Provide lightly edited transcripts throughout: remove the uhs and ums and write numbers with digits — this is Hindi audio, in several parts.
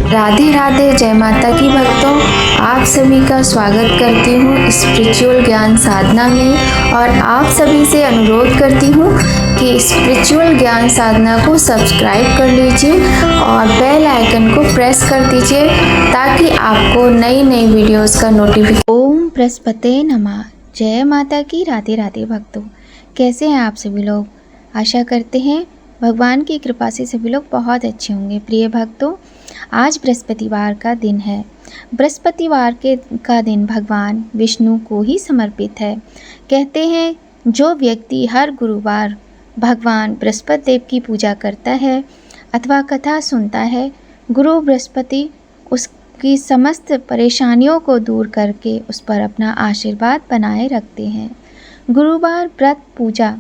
राधे राधे, जय माता की भक्तों। आप सभी का स्वागत करती हूँ स्पिरिचुअल ज्ञान साधना में और आप सभी से अनुरोध करती हूँ कि स्पिरिचुअल ज्ञान साधना को सब्सक्राइब कर लीजिए और बेल आइकन को प्रेस कर दीजिए ताकि आपको नई नई वीडियोस का नोटिफिकेशन। ओम बृहस्पते नमः। जय माता की। राधे राधे भक्तों, कैसे हैं आप सभी लोग। आशा करते हैं भगवान की कृपा से सभी लोग बहुत अच्छे होंगे। प्रिय भक्तों, आज बृहस्पतिवार का दिन है। बृहस्पतिवार का दिन भगवान विष्णु को ही समर्पित है। कहते हैं जो व्यक्ति हर गुरुवार भगवान बृहस्पति देव की पूजा करता है अथवा कथा सुनता है, गुरु बृहस्पति उसकी समस्त परेशानियों को दूर करके उस पर अपना आशीर्वाद बनाए रखते हैं। गुरुवार व्रत पूजा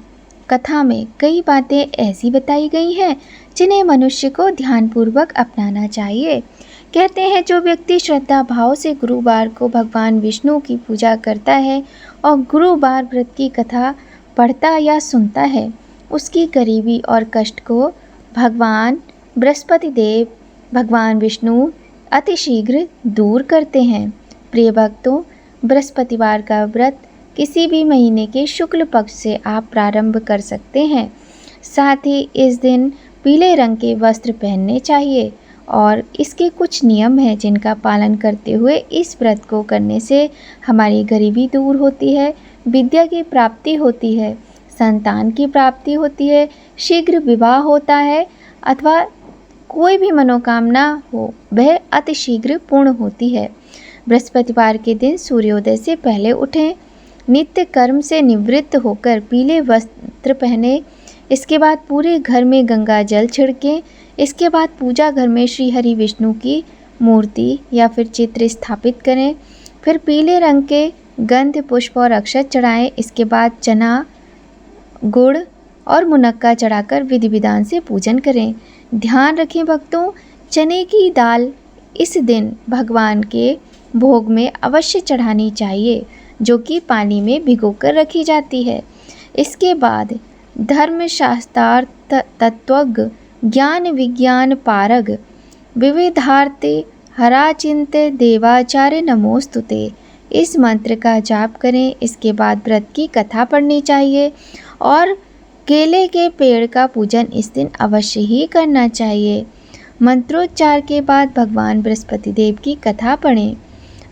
कथा में कई बातें ऐसी बताई गई हैं जिन्हें मनुष्य को ध्यानपूर्वक अपनाना चाहिए। कहते हैं जो व्यक्ति श्रद्धा भाव से गुरुवार को भगवान विष्णु की पूजा करता है और गुरुवार व्रत की कथा पढ़ता या सुनता है, उसकी गरीबी और कष्ट को भगवान बृहस्पति देव, भगवान विष्णु अतिशीघ्र दूर करते हैं। प्रिय भक्तों, बृहस्पतिवार का व्रत किसी भी महीने के शुक्ल पक्ष से आप प्रारंभ कर सकते हैं। साथ ही इस दिन पीले रंग के वस्त्र पहनने चाहिए और इसके कुछ नियम हैं जिनका पालन करते हुए इस व्रत को करने से हमारी गरीबी दूर होती है, विद्या की प्राप्ति होती है, संतान की प्राप्ति होती है, शीघ्र विवाह होता है अथवा कोई भी मनोकामना हो वह अतिशीघ्र पूर्ण होती है। बृहस्पतिवार के दिन सूर्योदय से पहले उठें, नित्य कर्म से निवृत्त होकर पीले वस्त्र पहने, इसके बाद पूरे घर में गंगा जल छिड़कें। इसके बाद पूजा घर में श्री हरि विष्णु की मूर्ति या फिर चित्र स्थापित करें। फिर पीले रंग के गंध पुष्प और अक्षत चढ़ाएं। इसके बाद चना, गुड़ और मुनक्का चढ़ाकर विधि विधान से पूजन करें। ध्यान रखें भक्तों, चने की दाल इस दिन भगवान के भोग में अवश्य चढ़ानी चाहिए, जो कि पानी में भिगोकर रखी जाती है। इसके बाद धर्मशास्त्रार्थ तत्वज्ञ ज्ञान विज्ञान पारग विविधार्थे हराचिन्त्य देवाचार्य नमोस्तुते, इस मंत्र का जाप करें। इसके बाद व्रत की कथा पढ़नी चाहिए और केले के पेड़ का पूजन इस दिन अवश्य ही करना चाहिए। मंत्रोच्चार के बाद भगवान बृहस्पति देव की कथा पढ़ें।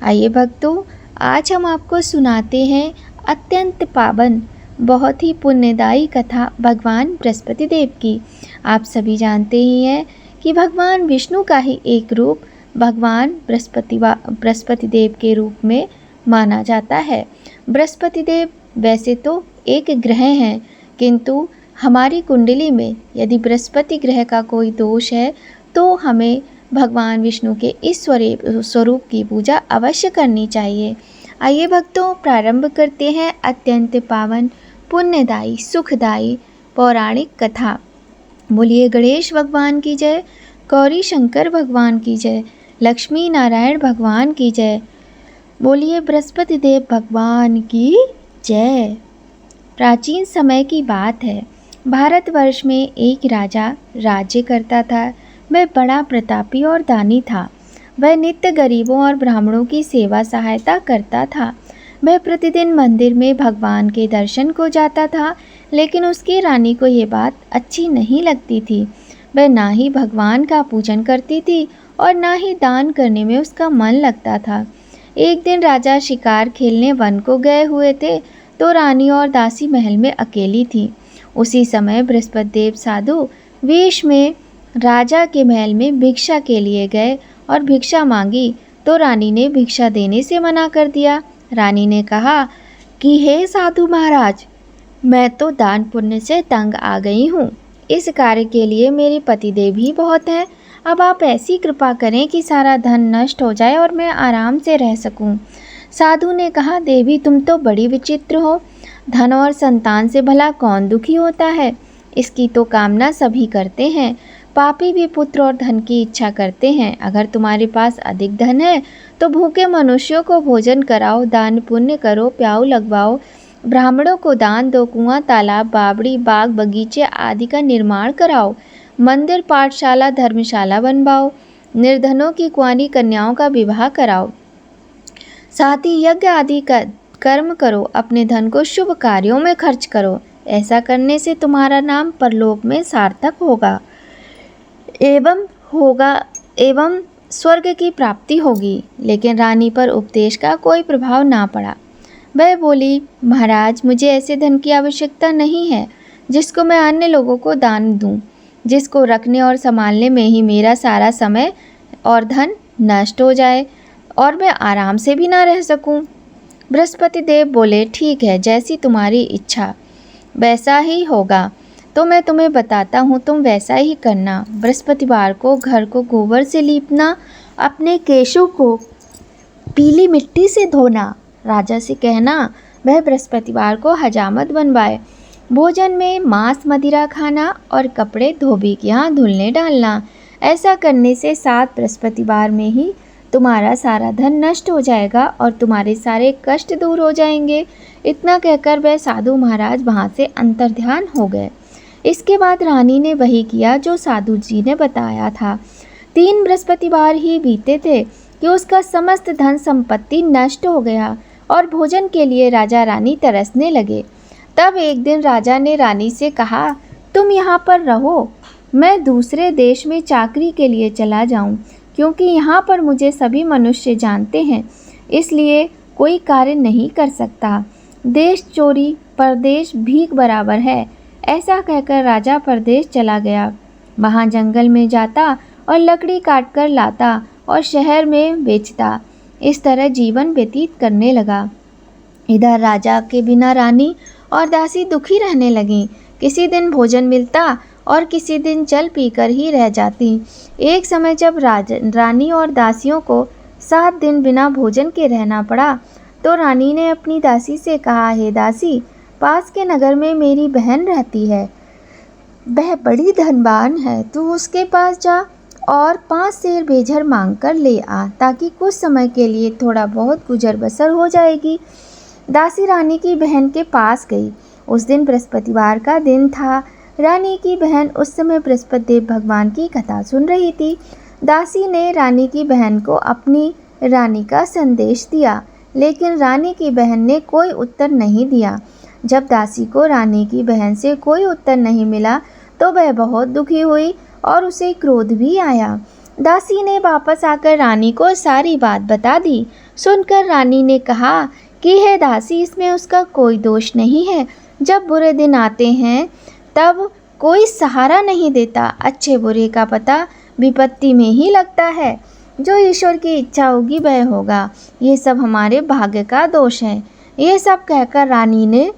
आइए भक्तों, आज हम आपको सुनाते हैं अत्यंत पावन, बहुत ही पुण्यदायी कथा भगवान बृहस्पति देव की। आप सभी जानते ही हैं कि भगवान विष्णु का ही एक रूप भगवान बृहस्पति देव के रूप में माना जाता है। बृहस्पति देव वैसे तो एक ग्रह हैं, किंतु हमारी कुंडली में यदि बृहस्पति ग्रह का कोई दोष है तो हमें भगवान विष्णु के इस स्वरूप की पूजा अवश्य करनी चाहिए। आइए भक्तों, प्रारंभ करते हैं अत्यंत पावन, पुण्यदायी, सुखदायी पौराणिक कथा। बोलिए गणेश भगवान की जय, गौरी शंकर भगवान की जय, लक्ष्मी नारायण भगवान की जय, बोलिए बृहस्पति देव भगवान की जय। प्राचीन समय की बात है। भारतवर्ष में एक राजा राज्य करता था। वह बड़ा प्रतापी और दानी था। वह नित्य गरीबों और ब्राह्मणों की सेवा सहायता करता था। वह प्रतिदिन मंदिर में भगवान के दर्शन को जाता था, लेकिन उसकी रानी को ये बात अच्छी नहीं लगती थी। वह ना ही भगवान का पूजन करती थी और ना ही दान करने में उसका मन लगता था। एक दिन राजा शिकार खेलने वन को गए हुए थे तो रानी और दासी महल में अकेली थी। उसी समय बृहस्पति देव साधु वेश में राजा के महल में भिक्षा के लिए गए और भिक्षा मांगी तो रानी ने भिक्षा देने से मना कर दिया। रानी ने कहा कि हे साधु महाराज, मैं तो दान पुण्य से तंग आ गई हूँ। इस कार्य के लिए मेरे पतिदेव ही बहुत हैं। अब आप ऐसी कृपा करें कि सारा धन नष्ट हो जाए और मैं आराम से रह सकूं। साधु ने कहा, देवी तुम तो बड़ी विचित्र हो। धन और संतान से भला कौन दुखी होता है? इसकी तो कामना सभी करते हैं। पापी भी पुत्र और धन की इच्छा करते हैं। अगर तुम्हारे पास अधिक धन है तो भूखे मनुष्यों को भोजन कराओ, दान पुण्य करो, प्याऊ लगवाओ, ब्राह्मणों को दान दो, कुआं, तालाब, बावड़ी, बाग, बगीचे आदि का निर्माण कराओ, मंदिर, पाठशाला, धर्मशाला बनवाओ। निर्धनों की कुंवारी कन्याओं का विवाह कराओ, साथ ही यज्ञ आदि का कर्म करो, अपने धन को शुभ कार्यों में खर्च करो। ऐसा करने से तुम्हारा नाम परलोक में सार्थक एवं स्वर्ग की प्राप्ति होगी। लेकिन रानी पर उपदेश का कोई प्रभाव ना पड़ा। वह बोली, महाराज, मुझे ऐसे धन की आवश्यकता नहीं है जिसको मैं अन्य लोगों को दान दूं, जिसको रखने और संभालने में ही मेरा सारा समय और धन नष्ट हो जाए और मैं आराम से भी ना रह सकूं। बृहस्पति देव बोले, ठीक है, जैसी तुम्हारी इच्छा वैसा ही होगा। तो मैं तुम्हें बताता हूँ, तुम वैसा ही करना। बृहस्पतिवार को घर को गोबर से लीपना, अपने केशों को पीली मिट्टी से धोना। राजा से कहना वह बृहस्पतिवार को हजामत बनवाए। भोजन में मांस मदिरा खाना और कपड़े धोबी के यहाँ धुलने डालना। ऐसा करने से 7 बृहस्पतिवार में ही तुम्हारा सारा धन नष्ट हो जाएगा और तुम्हारे सारे कष्ट दूर हो जाएंगे। इतना कहकर वह साधु महाराज वहाँ से अंतर्ध्यान हो गए। इसके बाद रानी ने वही किया जो साधु जी ने बताया था। 3 बृहस्पतिवार ही बीते थे कि उसका समस्त धन संपत्ति नष्ट हो गया और भोजन के लिए राजा रानी तरसने लगे। तब एक दिन राजा ने रानी से कहा, तुम यहाँ पर रहो, मैं दूसरे देश में चाकरी के लिए चला जाऊँ, क्योंकि यहाँ पर मुझे सभी मनुष्य जानते हैं, इसलिए कोई कार्य नहीं कर सकता। देश चोरी परदेश भीख बराबर है। ऐसा कहकर राजा परदेश चला गया। वहाँ जंगल में जाता और लकड़ी काट कर लाता और शहर में बेचता। इस तरह जीवन व्यतीत करने लगा। इधर राजा के बिना रानी और दासी दुखी रहने लगीं। किसी दिन भोजन मिलता और किसी दिन जल पीकर ही रह जाती। एक समय जब रानी और दासियों को 7 दिन बिना भोजन के रहना पड़ा, तो रानी ने अपनी दासी से कहा, हे दासी, पास के नगर में मेरी बहन रहती है, वह बड़ी धनवान है, तू उसके पास जा और 5 सेर बेझर मांग कर ले आ, ताकि कुछ समय के लिए थोड़ा बहुत गुजर बसर हो जाएगी। दासी रानी की बहन के पास गई। उस दिन बृहस्पतिवार का दिन था। रानी की बहन उस समय बृहस्पति देव भगवान की कथा सुन रही थी। दासी ने रानी की बहन को अपनी रानी का संदेश दिया, लेकिन रानी की बहन ने कोई उत्तर नहीं दिया। जब दासी को रानी की बहन से कोई उत्तर नहीं मिला तो वह बहुत दुखी हुई और उसे क्रोध भी आया। दासी ने वापस आकर रानी को सारी बात बता दी। सुनकर रानी ने कहा कि हे दासी, इसमें उसका कोई दोष नहीं है। जब बुरे दिन आते हैं तब कोई सहारा नहीं देता। अच्छे बुरे का पता विपत्ति में ही लगता है। जो ईश्वर की इच्छा होगी वह होगा। ये सब हमारे भाग्य का दोष है। ये सब कहकर रानी ने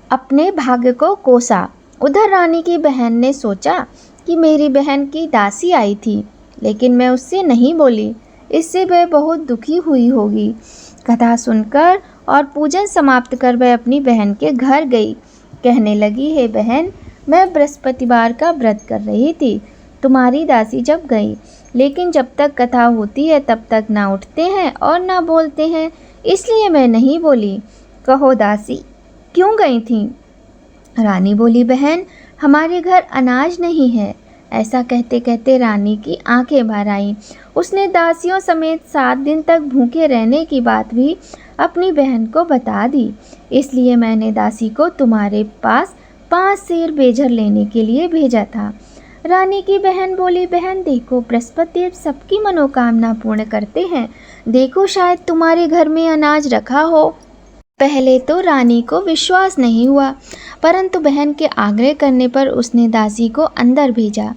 अपने भाग्य को कोसा। उधर रानी की बहन ने सोचा कि मेरी बहन की दासी आई थी, लेकिन मैं उससे नहीं बोली, इससे वह बहुत दुखी हुई होगी। कथा सुनकर और पूजन समाप्त कर वह अपनी बहन के घर गई। कहने लगी, हे बहन, मैं बृहस्पतिवार का व्रत कर रही थी। तुम्हारी दासी जब गई, लेकिन जब तक कथा होती है तब तक ना उठते हैं और ना बोलते हैं, इसलिए मैं नहीं बोली। कहो दासी, क्यों गई थी? रानी बोली, बहन, हमारे घर अनाज नहीं है। ऐसा कहते कहते रानी की आंखें भर आईं। उसने दासियों समेत 7 दिन तक भूखे रहने की बात भी अपनी बहन को बता दी। इसलिए मैंने दासी को तुम्हारे पास 5 सेर बेझर लेने के लिए भेजा था। रानी की बहन बोली, बहन देखो, बृहस्पति देव सबकी मनोकामना पूर्ण करते हैं। देखो, शायद तुम्हारे घर में अनाज रखा हो। पहले तो रानी को विश्वास नहीं हुआ, परंतु बहन के आग्रह करने पर उसने दासी को अंदर भेजा।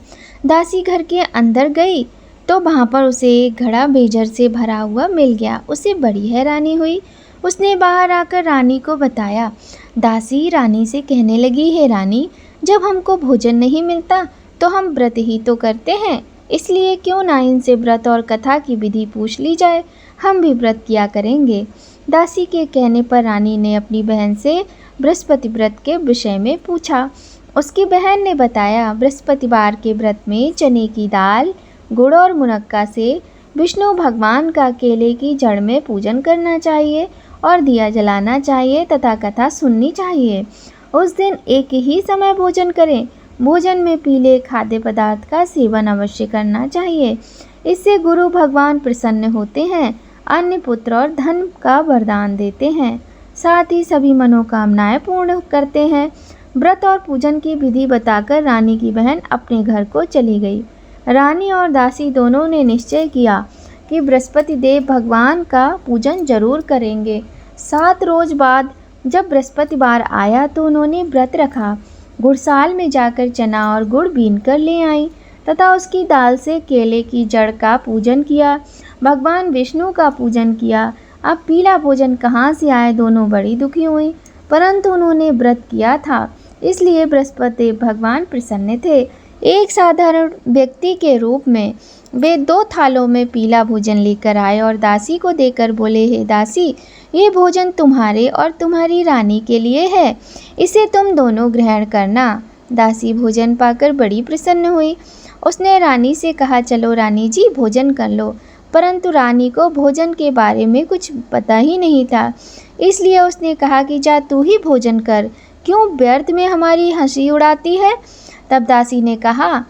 दासी घर के अंदर गई तो वहाँ पर उसे एक घड़ा बेझर से भरा हुआ मिल गया। उसे बड़ी हैरानी हुई। उसने बाहर आकर रानी को बताया। दासी रानी से कहने लगी, हे रानी, जब हमको भोजन नहीं मिलता तो हम व्रत ही तो करते हैं, इसलिए क्यों ना इनसे व्रत और कथा की विधि पूछ ली जाए, हम भी व्रत किया करेंगे। दासी के कहने पर रानी ने अपनी बहन से बृहस्पति व्रत के विषय में पूछा। उसकी बहन ने बताया, बृहस्पतिवार के व्रत में चने की दाल, गुड़ और मुनक्का से विष्णु भगवान का केले की जड़ में पूजन करना चाहिए और दिया जलाना चाहिए तथा कथा सुननी चाहिए। उस दिन एक ही समय भोजन करें, भोजन में पीले खाद्य पदार्थ का सेवन अवश्य करना चाहिए। इससे गुरु भगवान प्रसन्न होते हैं, अन्य पुत्र और धन का वरदान देते हैं, साथ ही सभी मनोकामनाएं पूर्ण करते हैं। व्रत और पूजन की विधि बताकर रानी की बहन अपने घर को चली गई। रानी और दासी दोनों ने निश्चय किया कि बृहस्पति देव भगवान का पूजन जरूर करेंगे। 7 रोज बाद जब बृहस्पतिवार आया तो उन्होंने व्रत रखा। गुड़साल में जाकर चना और गुड़ बीन कर ले आई तथा उसकी दाल से केले की जड़ का पूजन किया। भगवान विष्णु का पूजन किया। अब पीला भोजन कहाँ से आए, दोनों बड़ी दुखी हुई, परंतु उन्होंने व्रत किया था, इसलिए बृहस्पति भगवान प्रसन्न थे। एक साधारण व्यक्ति के रूप में वे 2 थालों में पीला भोजन लेकर आए और दासी को देकर बोले, हे दासी, ये भोजन तुम्हारे और तुम्हारी रानी के लिए है, इसे तुम दोनों ग्रहण करना। दासी भोजन पाकर बड़ी प्रसन्न हुई। उसने रानी से कहा, चलो रानी जी भोजन कर लो, परंतु रानी को भोजन के बारे में कुछ पता ही नहीं था, इसलिए उसने कहा कि जा तू ही भोजन कर, क्यों व्यर्थ में हमारी हंसी उड़ाती है। तब दासी ने कहा,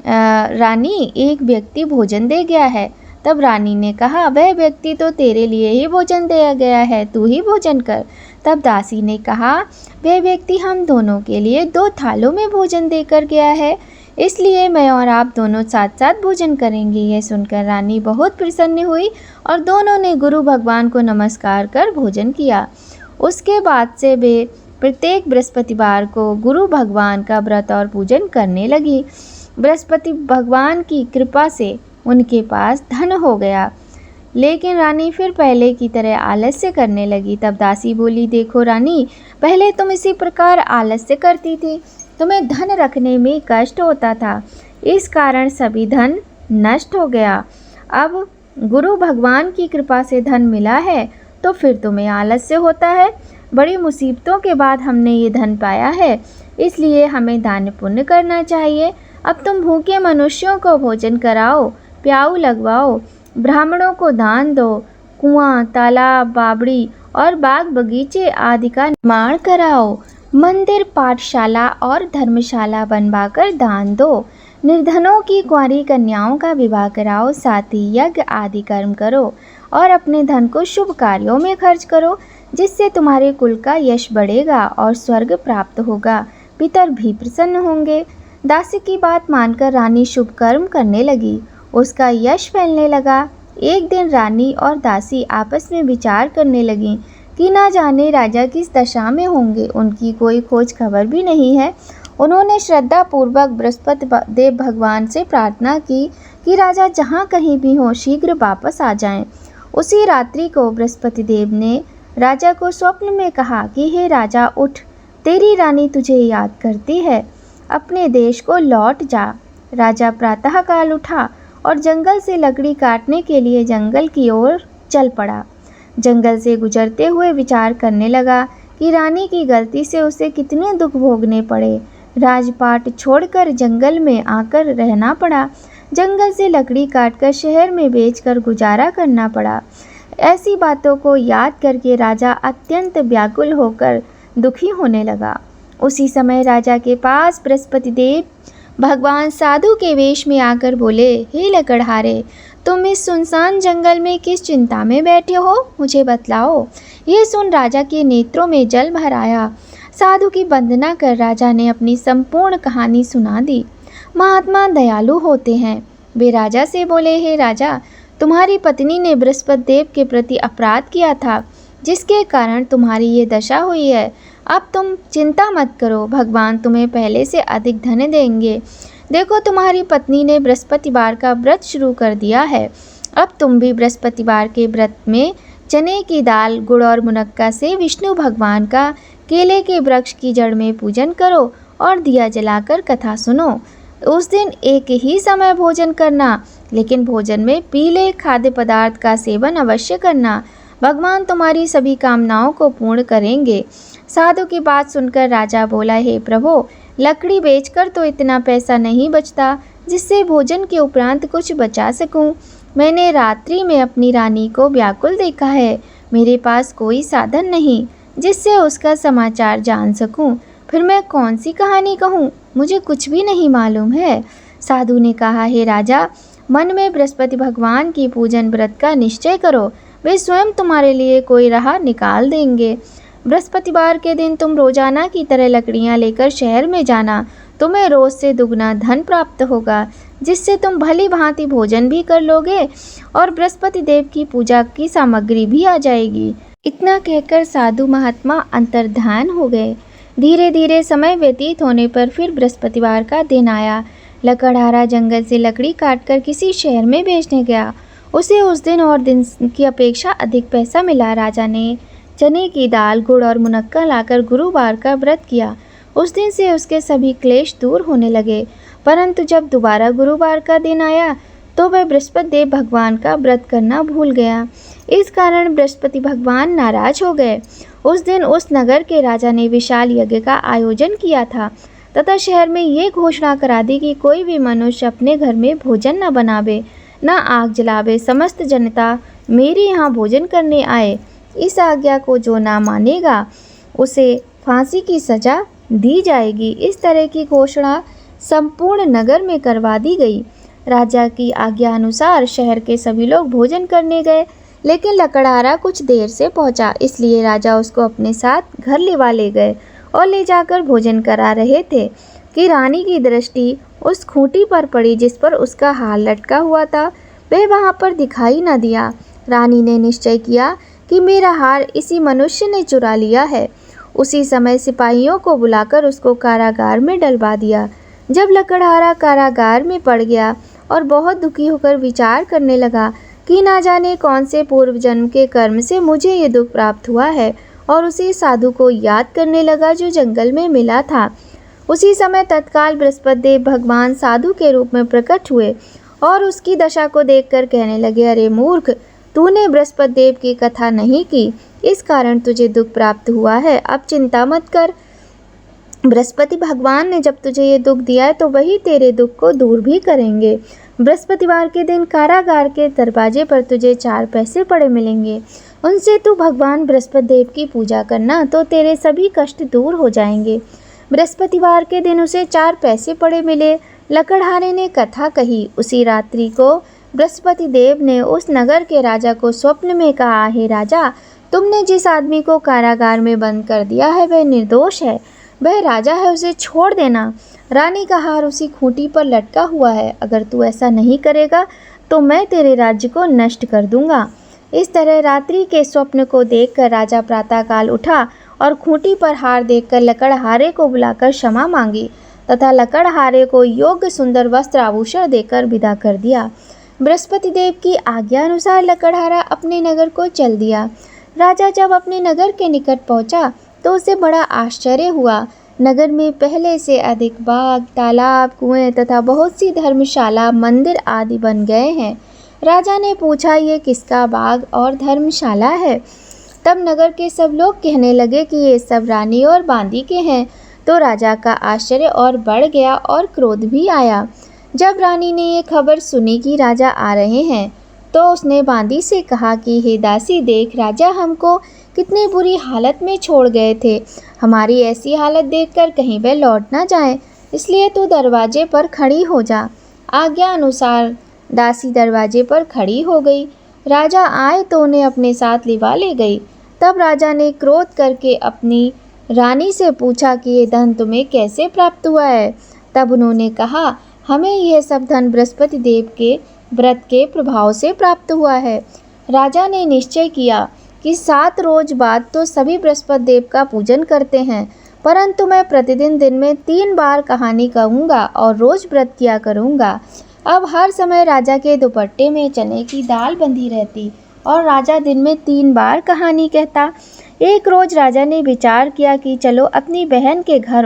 रानी, एक व्यक्ति भोजन दे गया है। तब रानी ने कहा, वह व्यक्ति तो तेरे लिए ही भोजन दिया गया है, तू ही भोजन कर। तब दासी ने कहा, वह व्यक्ति हम दोनों के लिए 2 थालों में भोजन देकर गया है, इसलिए मैं और आप दोनों साथ साथ भोजन करेंगे। यह सुनकर रानी बहुत प्रसन्न हुई और दोनों ने गुरु भगवान को नमस्कार कर भोजन किया। उसके बाद से वे प्रत्येक बृहस्पतिवार को गुरु भगवान का व्रत और पूजन करने लगी। बृहस्पति भगवान की कृपा से उनके पास धन हो गया, लेकिन रानी फिर पहले की तरह आलस्य करने लगी। तब दासी बोली, देखो रानी, पहले तुम इसी प्रकार आलस्य करती थी, तुम्हें धन रखने में कष्ट होता था, इस कारण सभी धन नष्ट हो गया। अब गुरु भगवान की कृपा से धन मिला है तो फिर तुम्हें आलस्य होता है। बड़ी मुसीबतों के बाद हमने ये धन पाया है, इसलिए हमें दान पुण्य करना चाहिए। अब तुम भूखे मनुष्यों को भोजन कराओ, प्याऊ लगवाओ, ब्राह्मणों को दान दो, कुआं, तालाब, बावड़ी और बाग बगीचे आदि का निर्माण कराओ, मंदिर, पाठशाला और धर्मशाला बनवाकर दान दो, निर्धनों की कुंवारी कन्याओं का विवाह कराओ, साथ ही यज्ञ आदि कर्म करो और अपने धन को शुभ कार्यों में खर्च करो, जिससे तुम्हारे कुल का यश बढ़ेगा और स्वर्ग प्राप्त होगा, पितर भी प्रसन्न होंगे। दासी की बात मानकर रानी शुभ कर्म करने लगी, उसका यश फैलने लगा। एक दिन रानी और दासी आपस में विचार करने लगीं कि ना जाने राजा किस दशा में होंगे, उनकी कोई खोज खबर भी नहीं है। उन्होंने श्रद्धा पूर्वक बृहस्पति देव भगवान से प्रार्थना की कि राजा जहाँ कहीं भी हो शीघ्र वापस आ जाएं। उसी रात्रि को बृहस्पति देव ने राजा को स्वप्न में कहा कि हे राजा, उठ, तेरी रानी तुझे याद करती है, अपने देश को लौट जा। राजा प्रातःकाल उठा और जंगल से लकड़ी काटने के लिए जंगल की ओर चल पड़ा। जंगल से गुजरते हुए विचार करने लगा कि रानी की गलती से उसे कितने दुख भोगने पड़े। राजपाट छोड़कर जंगल में आकर रहना पड़ा, जंगल से लकड़ी काटकर शहर में बेचकर गुजारा करना पड़ा। ऐसी बातों को याद करके राजा अत्यंत व्याकुल होकर दुखी होने लगा। उसी समय राजा के पास बृहस्पति देव भगवान साधु के वेश में आकर बोले, हे लकड़हारे, तुम इस सुनसान जंगल में किस चिंता में बैठे हो, मुझे बतलाओ। ये सुन राजा के नेत्रों में जल भर आया। साधु की वंदना कर राजा ने अपनी संपूर्ण कहानी सुना दी। महात्मा दयालु होते हैं। वे राजा से बोले, हे राजा, तुम्हारी पत्नी ने बृहस्पति देव के प्रति अपराध किया था, जिसके कारण तुम्हारी ये दशा हुई है। अब तुम चिंता मत करो, भगवान तुम्हें पहले से अधिक धन देंगे। देखो, तुम्हारी पत्नी ने बृहस्पतिवार का व्रत शुरू कर दिया है। अब तुम भी बृहस्पतिवार के व्रत में चने की दाल, गुड़ और मुनक्का से विष्णु भगवान का केले के वृक्ष की जड़ में पूजन करो और दिया जलाकर कथा सुनो। उस दिन एक ही समय भोजन करना, लेकिन भोजन में पीले खाद्य पदार्थ का सेवन अवश्य करना। भगवान तुम्हारी सभी कामनाओं को पूर्ण करेंगे। साधु की बात सुनकर राजा बोला, हे प्रभु, लकड़ी बेचकर तो इतना पैसा नहीं बचता जिससे भोजन के उपरांत कुछ बचा सकूं। मैंने रात्रि में अपनी रानी को व्याकुल देखा है। मेरे पास कोई साधन नहीं जिससे उसका समाचार जान सकूं। फिर मैं कौन सी कहानी कहूँ, मुझे कुछ भी नहीं मालूम है। साधु ने कहा, हे राजा, मन में बृहस्पति भगवान की पूजन व्रत का निश्चय करो, वे स्वयं तुम्हारे लिए कोई राह निकाल देंगे। बृहस्पतिवार के दिन तुम रोजाना की तरह लकड़ियाँ लेकर शहर में जाना, तुम्हें रोज से दुगना धन प्राप्त होगा, जिससे तुम भली भांति भोजन भी कर लोगे और बृहस्पति देव की पूजा की सामग्री भी आ जाएगी। इतना कहकर साधु महात्मा अंतर्ध्यान हो गए। धीरे धीरे समय व्यतीत होने पर फिर बृहस्पतिवार का दिन आया। लकड़हारा जंगल से लकड़ी काटकर किसी शहर में बेचने गया। उसे उस दिन और दिन की अपेक्षा अधिक पैसा मिला। राजा ने चने की दाल, गुड़ और मुनक्का लाकर गुरुवार का व्रत किया। उस दिन से उसके सभी क्लेश दूर होने लगे। परंतु जब दोबारा गुरुवार का दिन आया तो वह बृहस्पति देव भगवान का व्रत करना भूल गया। इस कारण बृहस्पति भगवान नाराज हो गए। उस दिन उस नगर के राजा ने विशाल यज्ञ का आयोजन किया था तथा शहर में ये घोषणा करा दी कि कोई भी मनुष्य अपने घर में भोजन न बनावे, न आग जलावे। समस्त जनता मेरे यहाँ भोजन करने आए। इस आज्ञा को जो ना मानेगा उसे फांसी की सजा दी जाएगी। इस तरह की घोषणा संपूर्ण नगर में करवा दी गई। राजा की आज्ञा अनुसार शहर के सभी लोग भोजन करने गए, लेकिन लकड़हारा कुछ देर से पहुंचा, इसलिए राजा उसको अपने साथ घर ले गए और ले जाकर भोजन करा रहे थे कि रानी की दृष्टि उस खूंटी पर पड़ी जिस पर उसका हार लटका हुआ था। वह वहां पर दिखाई न दिया। रानी ने निश्चय किया कि मेरा हार इसी मनुष्य ने चुरा लिया है। उसी समय सिपाहियों को बुलाकर उसको कारागार में डलवा दिया। जब लकड़हारा कारागार में पड़ गया और बहुत दुखी होकर विचार करने लगा कि ना जाने कौन से पूर्व जन्म के कर्म से मुझे ये दुख प्राप्त हुआ है, और उसी साधु को याद करने लगा जो जंगल में मिला था। उसी समय तत्काल बृहस्पति देव भगवान साधु के रूप में प्रकट हुए और उसकी दशा को देखकर कहने लगे, अरे मूर्ख, तूने बृहस्पति देव की कथा नहीं की, इस कारण तुझे दुख प्राप्त हुआ है। अब चिंता मत कर। बृहस्पति भगवान ने जब तुझे ये दुख दिया है तो वही तेरे दुख को दूर भी करेंगे। बृहस्पतिवार के दिन कारागार के दरवाजे पर तुझे 4 पैसे पड़े मिलेंगे। उनसे तू भगवान बृहस्पति देव की पूजा करना तो तेरे सभी कष्ट दूर हो जाएंगे। बृहस्पतिवार के दिन उसे 4 पैसे पड़े मिले। लकड़हारे ने कथा कही। उसी रात्रि को बृहस्पति देव ने उस नगर के राजा को स्वप्न में कहा, हे राजा, तुमने जिस आदमी को कारागार में बंद कर दिया है वह निर्दोष है, वह राजा है, उसे छोड़ देना। रानी का हार उसी खूंटी पर लटका हुआ है। अगर तू ऐसा नहीं करेगा तो मैं तेरे राज्य को नष्ट कर दूंगा। इस तरह रात्रि के स्वप्न को देखकर राजा प्रातःकाल उठा और खूंटी पर हार देखकर लकड़हारे को बुलाकर क्षमा मांगी तथा लकड़हारे को योग्य सुंदर वस्त्र आभूषण देकर विदा कर दिया। बृहस्पति देव की आज्ञा अनुसार लकड़हारा अपने नगर को चल दिया। राजा जब अपने नगर के निकट पहुंचा तो उसे बड़ा आश्चर्य हुआ। नगर में पहले से अधिक बाग, तालाब, कुएं तथा बहुत सी धर्मशाला, मंदिर आदि बन गए हैं। राजा ने पूछा, ये किसका बाग और धर्मशाला है? तब नगर के सब लोग कहने लगे कि ये सब रानी और बांदी के हैं। तो राजा का आश्चर्य और बढ़ गया और क्रोध भी आया। जब रानी ने ये खबर सुनी कि राजा आ रहे हैं तो उसने बांदी से कहा कि हे दासी, देख, राजा हमको कितनी बुरी हालत में छोड़ गए थे। हमारी ऐसी हालत देखकर कहीं वह लौट ना जाए, इसलिए तू दरवाजे पर खड़ी हो जा। आज्ञा अनुसार दासी दरवाजे पर खड़ी हो गई। राजा आए तो उन्हें अपने साथ लिवा ले गई। तब राजा ने क्रोध करके अपनी रानी से पूछा कि ये धन तुम्हें कैसे प्राप्त हुआ है? तब उन्होंने कहा, हमें यह सब धन बृहस्पति देव के व्रत के प्रभाव से प्राप्त हुआ है। राजा ने निश्चय किया कि 7 रोज बाद तो सभी बृहस्पति देव का पूजन करते हैं, परंतु मैं प्रतिदिन दिन में 3 बार कहानी कहूँगा और रोज व्रत किया करूँगा। अब हर समय राजा के दुपट्टे में चने की दाल बंधी रहती और राजा दिन में 3 बार कहानी कहता। एक रोज राजा ने विचार किया कि चलो अपनी बहन के घर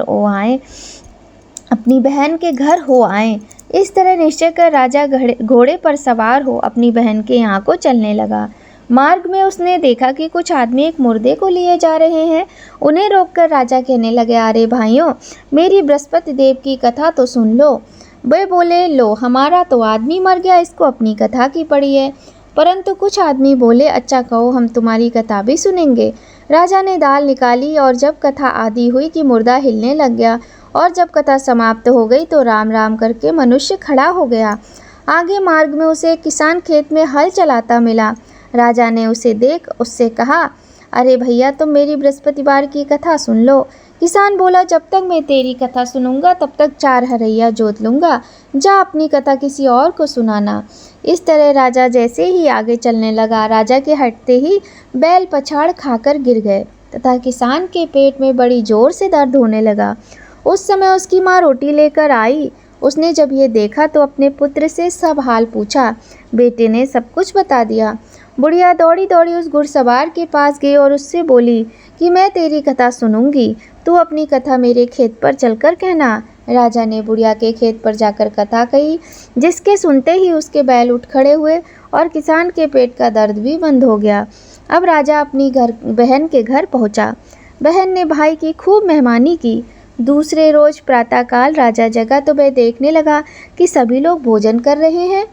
हो आए। इस तरह निश्चय कर राजा घोड़े पर सवार हो अपनी बहन के यहाँ को चलने लगा। मार्ग में उसने देखा कि कुछ आदमी एक मुर्दे को लिए जा रहे हैं। उन्हें रोककर राजा कहने लगे, अरे भाइयों, मेरी बृहस्पति देव की कथा तो सुन लो। वे बोले, लो, हमारा तो आदमी मर गया, इसको अपनी कथा की पड़ी है। परंतु कुछ आदमी बोले, अच्छा कहो, हम तुम्हारी कथा भी सुनेंगे। राजा ने दाल निकाली और जब कथा आदि हुई कि मुर्दा हिलने लग गया और जब कथा समाप्त हो गई तो राम राम करके मनुष्य खड़ा हो गया। आगे मार्ग में उसे एक किसान खेत में हल चलाता मिला। राजा ने उसे देख उससे कहा, अरे भैया, तुम मेरी बृहस्पतिवार की कथा सुन लो। किसान बोला, जब तक मैं तेरी कथा सुनूंगा तब तक 4 हरैया जोत लूंगा। जा अपनी कथा किसी और को सुनाना। इस तरह राजा जैसे ही आगे चलने लगा, राजा के हटते ही बैल पछाड़ खाकर गिर गए तथा किसान के पेट में बड़ी जोर से दर्द होने लगा। उस समय उसकी माँ रोटी लेकर आई। उसने जब ये देखा तो अपने पुत्र से सब हाल पूछा। बेटे ने सब कुछ बता दिया। बुढ़िया दौड़ी दौड़ी उस घुड़सवार के पास गई और उससे बोली कि मैं तेरी कथा सुनूंगी, तू अपनी कथा मेरे खेत पर चलकर कहना। राजा ने बुढ़िया के खेत पर जाकर कथा कही, जिसके सुनते ही उसके बैल उठ खड़े हुए और किसान के पेट का दर्द भी बंद हो गया। अब राजा अपनी बहन के घर पहुंचा। बहन ने भाई की खूब मेहमानी की। दूसरे रोज प्रातःकाल राजा जगा तो वह देखने लगा कि सभी लोग भोजन कर रहे हैं।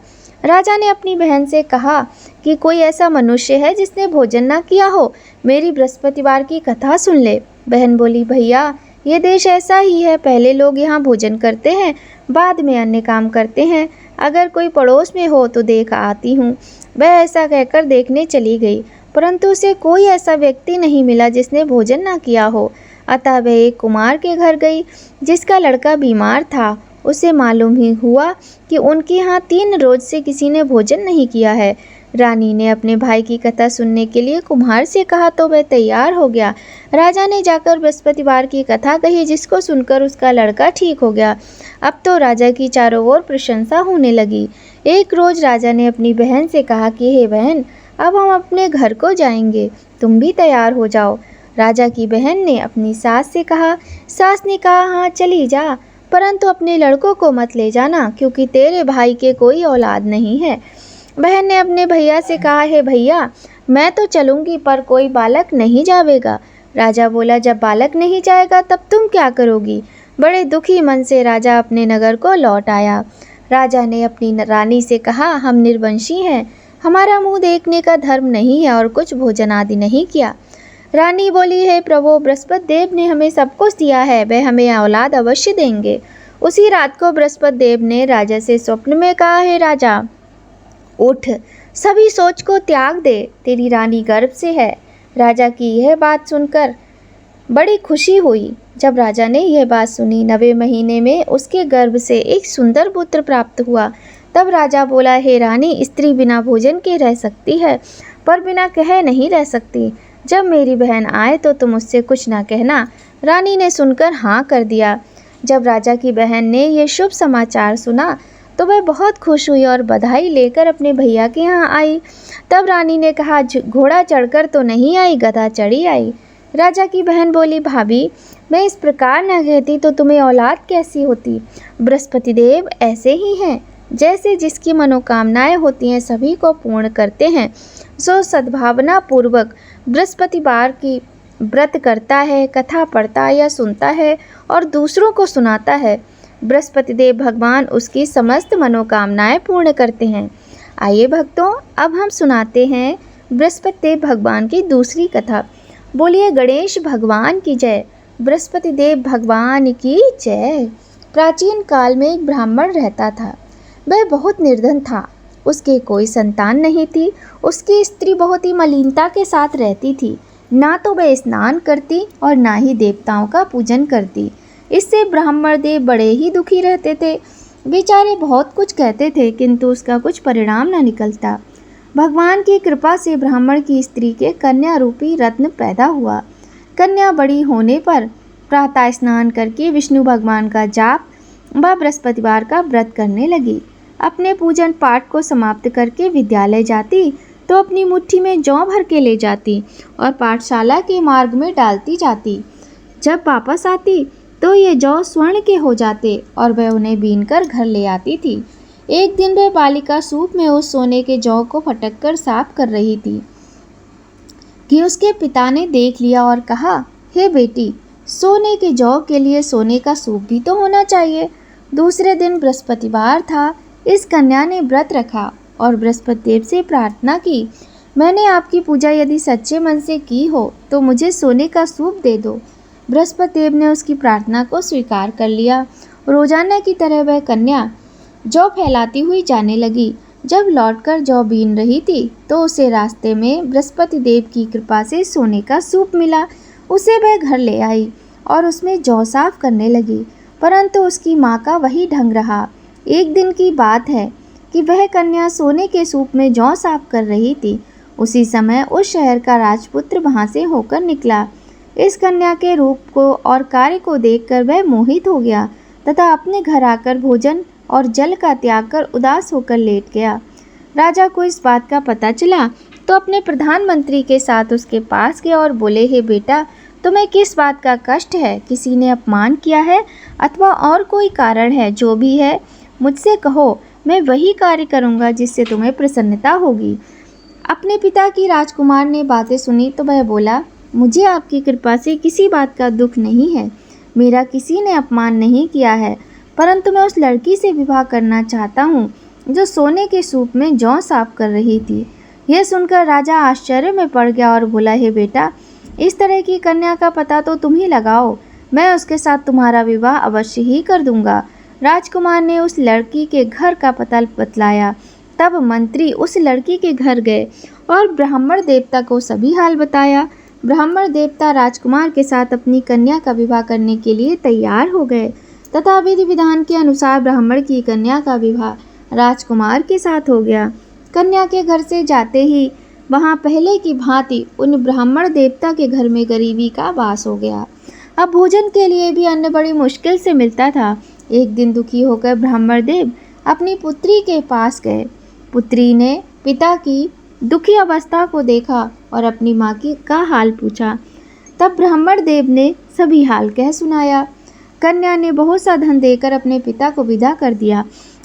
राजा ने अपनी बहन से कहा कि कोई ऐसा मनुष्य है जिसने भोजन ना किया हो, मेरी बृहस्पतिवार की कथा सुन ले। बहन बोली, भैया, ये देश ऐसा ही है, पहले लोग यहाँ भोजन करते हैं, बाद में अन्य काम करते हैं। अगर कोई पड़ोस में हो तो देख आती हूँ। वह ऐसा कहकर देखने चली गई, परंतु उसे कोई ऐसा व्यक्ति नहीं मिला जिसने भोजन ना किया हो। अतः वह एक कुमार के घर गई जिसका लड़का बीमार था। उसे मालूम ही हुआ कि उनके यहाँ 3 रोज से किसी ने भोजन नहीं किया है। रानी ने अपने भाई की कथा सुनने के लिए कुम्हार से कहा तो वह तैयार हो गया। राजा ने जाकर बृहस्पतिवार की कथा कही, जिसको सुनकर उसका लड़का ठीक हो गया। अब तो राजा की चारों ओर प्रशंसा होने लगी। एक रोज राजा ने अपनी बहन से कहा कि हे बहन, अब हम अपने घर को जाएंगे, तुम भी तैयार हो जाओ। राजा की बहन ने अपनी सास से कहा। सास ने कहा, हाँ चली जा, परंतु अपने लड़कों को मत ले जाना, क्योंकि तेरे भाई के कोई औलाद नहीं है। बहन ने अपने भैया से कहा, हे भैया, मैं तो चलूँगी पर कोई बालक नहीं जावेगा। राजा बोला, जब बालक नहीं जाएगा तब तुम क्या करोगी। बड़े दुखी मन से राजा अपने नगर को लौट आया। राजा ने अपनी रानी से कहा, हम निर्वंशी हैं, हमारा मुँह देखने का धर्म नहीं है और कुछ भोजन आदि नहीं किया। रानी बोली, हे प्रभु, बृहस्पति देव ने हमें सब कुछ दिया है, वह हमें औलाद अवश्य देंगे। उसी रात को बृहस्पति देव ने राजा से स्वप्न में कहा, हे राजा, उठ, सभी सोच को त्याग दे, तेरी रानी गर्भ से है। राजा की यह बात सुनकर बड़ी खुशी हुई। जब राजा ने यह बात सुनी, 9वें महीने में उसके गर्भ से एक सुंदर पुत्र प्राप्त हुआ। तब राजा बोला, हे रानी, स्त्री बिना भोजन के रह सकती है, पर बिना कहे नहीं रह सकती। जब मेरी बहन आए तो तुम उससे कुछ ना कहना। रानी ने सुनकर हाँ कर दिया। जब राजा की बहन ने यह शुभ समाचार सुना तो वह बहुत खुश हुई और बधाई लेकर अपने भैया के यहाँ आई। तब रानी ने कहा, घोड़ा चढ़कर तो नहीं आई, गधा चढ़ी आई। राजा की बहन बोली, भाभी, मैं इस प्रकार न कहती तो तुम्हें औलाद कैसी होती। बृहस्पति देव ऐसे ही हैं, जैसे जिसकी मनोकामनाएं होती हैं सभी को पूर्ण करते हैं। जो सद्भावना पूर्वक बृहस्पतिवार की व्रत करता है, कथा पढ़ता या सुनता है और दूसरों को सुनाता है, बृहस्पति देव भगवान उसकी समस्त मनोकामनाएं पूर्ण करते हैं। आइए भक्तों, अब हम सुनाते हैं बृहस्पति देव भगवान की दूसरी कथा। बोलिए गणेश भगवान की जय, बृहस्पति देव भगवान की जय। प्राचीन काल में एक ब्राह्मण रहता था। वह बहुत निर्धन था, उसके कोई संतान नहीं थी। उसकी स्त्री बहुत ही मलिनता के साथ रहती थी, ना तो वह स्नान करती और ना ही देवताओं का पूजन करती। इससे ब्राह्मण देव बड़े ही दुखी रहते थे। बेचारे बहुत कुछ कहते थे, किंतु उसका कुछ परिणाम न निकलता। भगवान की कृपा से ब्राह्मण की स्त्री के कन्या रूपी रत्न पैदा हुआ। कन्या बड़ी होने पर प्रातः स्नान करके विष्णु भगवान का जाप व बृहस्पतिवार का व्रत करने लगी। अपने पूजन पाठ को समाप्त करके विद्यालय जाती तो अपनी मुट्ठी में जौ भर के ले जाती और पाठशाला के मार्ग में डालती जाती। जब वापस आती तो ये जौ स्वर्ण के हो जाते और वह उन्हें बीनकर घर ले आती थी। एक दिन वह बालिका सूप में उस सोने के जौ को फटक कर साफ कर रही थी कि उसके पिता ने देख लिया और कहा, हे बेटी, सोने के जौ के लिए सोने का सूप भी तो होना चाहिए। दूसरे दिन बृहस्पतिवार था। इस कन्या ने व्रत रखा और बृहस्पति देव से प्रार्थना की, मैंने आपकी पूजा यदि सच्चे मन से की हो तो मुझे सोने का सूप दे दो। बृहस्पति देव ने उसकी प्रार्थना को स्वीकार कर लिया। रोजाना की तरह वह कन्या जौ फैलाती हुई जाने लगी। जब लौटकर जौ बीन रही थी तो उसे रास्ते में बृहस्पति देव की कृपा से सोने का सूप मिला। उसे वह घर ले आई और उसमें जौ साफ करने लगी, परंतु उसकी माँ का वही ढंग रहा। एक दिन की बात है कि वह कन्या सोने के सूप में जौ साफ कर रही थी। उसी समय उस शहर का राजपुत्र वहां से होकर निकला। इस कन्या के रूप को और कार्य को देखकर वह मोहित हो गया तथा अपने घर आकर भोजन और जल का त्याग कर उदास होकर लेट गया। राजा को इस बात का पता चला तो अपने प्रधानमंत्री के साथ उसके पास गया और बोले, हे बेटा, तुम्हें किस बात का कष्ट है? किसी ने अपमान किया है अथवा और कोई कारण है? जो भी है मुझसे कहो, मैं वही कार्य करूँगा जिससे तुम्हें प्रसन्नता होगी। अपने पिता की राजकुमार ने बातें सुनी तो वह बोला, मुझे आपकी कृपा से किसी बात का दुख नहीं है। मेरा किसी ने अपमान नहीं किया है, परंतु मैं उस लड़की से विवाह करना चाहता हूँ जो सोने के सूप में जौ साफ कर रही थी। यह सुनकर राजा आश्चर्य में पड़ गया और बोला, हे बेटा, इस तरह की कन्या का पता तो तुम ही लगाओ, मैं उसके साथ तुम्हारा विवाह अवश्य ही कर दूंगा। राजकुमार ने उस लड़की के घर का पता बतलाया। तब मंत्री उस लड़की के घर गए और ब्राह्मण देवता को सभी हाल बताया। ब्राह्मण देवता राजकुमार के साथ अपनी कन्या का विवाह करने के लिए तैयार हो गए तथा विधि विधान के अनुसार ब्राह्मण की कन्या का विवाह राजकुमार के साथ हो गया। कन्या के घर से जाते ही वहां पहले की भांति उन ब्राह्मण देवता के घर में गरीबी का वास हो गया। अब भोजन के लिए भी अन्न बड़ी मुश्किल से मिलता था। एक दिन दुखी होकर ब्राह्मण देव अपनी पुत्री के पास गए। पुत्री ने पिता की दुखी अवस्था को देखा और अपनी माँ की का हाल पूछा। तब ब्राह्मण देव ने सभी हाल कह सुनाया। कन्या ने बहुत सा धन देकर अपने पिता को विदा कर दिया।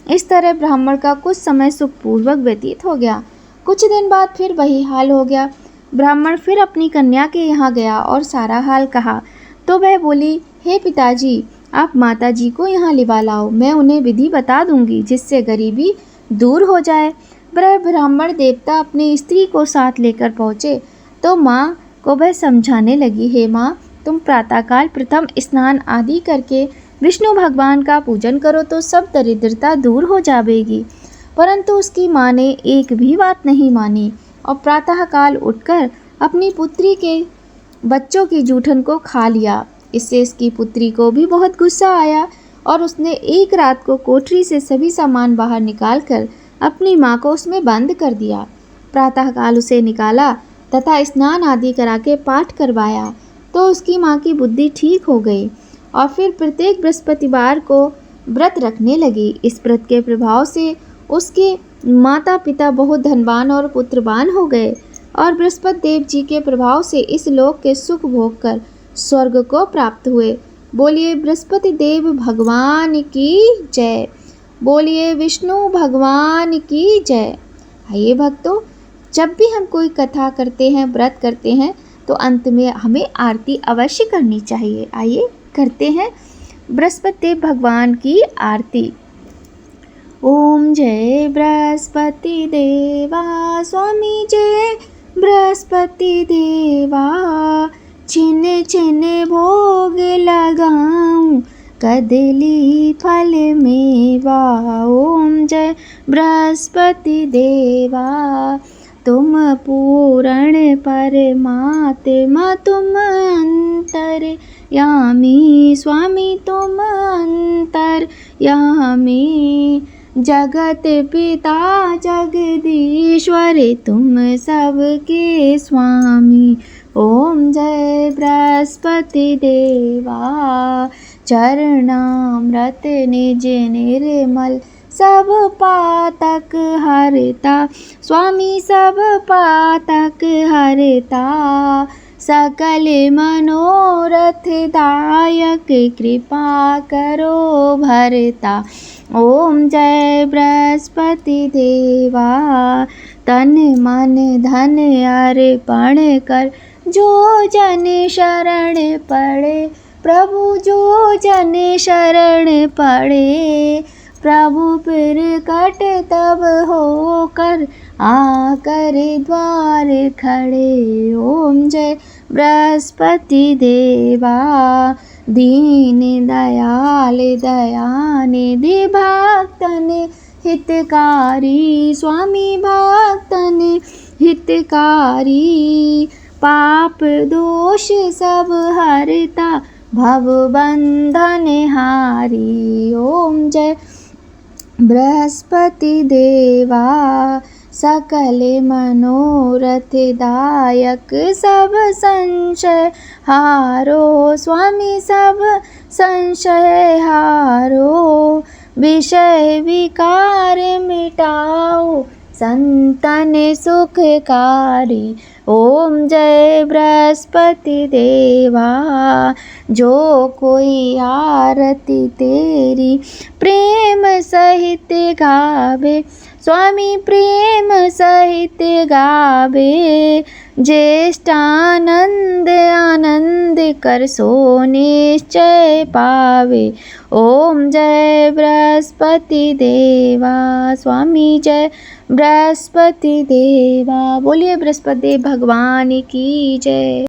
इस तरह ब्राह्मण का कुछ समय सुखपूर्वक व्यतीत हो गया। कुछ दिन बाद फिर वही हाल हो गया। ब्राह्मण फिर अपनी कन्या के यहाँ गया और सारा हाल कहा तो वह बोली, हे पिताजी, आप माताजी को यहाँ लिवा लाओ, मैं उन्हें विधि बता दूंगी जिससे गरीबी दूर हो जाए। ब्राह्मण देवता अपनी स्त्री को साथ लेकर पहुँचे तो माँ को वह समझाने लगी, हे माँ, तुम प्रातःकाल प्रथम स्नान आदि करके विष्णु भगवान का पूजन करो तो सब दरिद्रता दूर हो जाएगी। परंतु उसकी माँ ने एक भी बात नहीं मानी और प्रातःकाल उठकर अपनी पुत्री के बच्चों की जूठन को खा लिया। इससे इसकी पुत्री को भी बहुत गुस्सा आया और उसने एक रात को कोठरी से सभी सामान बाहर निकालकर अपनी माँ को उसमें बंद कर दिया। प्रातःकाल उसे निकाला तथा स्नान आदि करा के पाठ करवाया तो उसकी माँ की बुद्धि ठीक हो गई और फिर प्रत्येक बृहस्पतिवार को व्रत रखने लगी। इस व्रत के प्रभाव से उसके माता पिता बहुत धनवान और पुत्रवान हो गए और बृहस्पति देव जी के प्रभाव से इस लोक के सुख भोग कर स्वर्ग को प्राप्त हुए। बोलिए बृहस्पति देव भगवान की जय। बोलिए विष्णु भगवान की जय। आइए भक्तों, जब भी हम कोई कथा करते हैं, व्रत करते हैं, तो अंत में हमें आरती अवश्य करनी चाहिए। आइए करते हैं बृहस्पति देव भगवान की आरती। ओम जय बृहस्पति देवा, स्वामी जय बृहस्पति देवा, छिन छिन भोग लगाऊं कदली फल मेवा। ओम जय बृहस्पति देवा, तुम पूर्ण परमात्मा, तुम अंतर्यामी स्वामी, तुम अंतर्यामी, जगत पिता जगदीश्वर, तुम सबके स्वामी। ओम जय बृहस्पति देवा, चरणामृत निज निर्मल, सब पातक हरता स्वामी, सब पातक हरता, सकल मनोरथ दायक, कृपा करो भरता। ओम जय बृहस्पति देवा, तन मन धन अर्पण कर, जो जन शरण पड़े प्रभु, जो जन शरण पड़े प्रभु, प्रकट तब हो कर आकर द्वार खड़े। ओम जय बृहस्पति देवा, दीन दयाल दयानिधि भक्तन हितकारी। स्वामी भक्तन हितकारी, पाप दोष सब हरता भव बंधन हारी। ओम जय बृहस्पति देवा, सकल मनोरथ दायक सब संशय हारो। स्वामी सब संशय हारो, विषय विकार मिटाओ संतन सुखकारी। ओम जय बृहस्पति देवा, जो कोई आरती तेरी प्रेम सहित गावे। स्वामी प्रेम सहित गावे, ज्येष्ठानंद आनंद कर सो निश्चय पावे। ओम जय बृहस्पति देवा, स्वामी जय बृहस्पति देवा। बोलिए बृहस्पति देव भगवान की जय।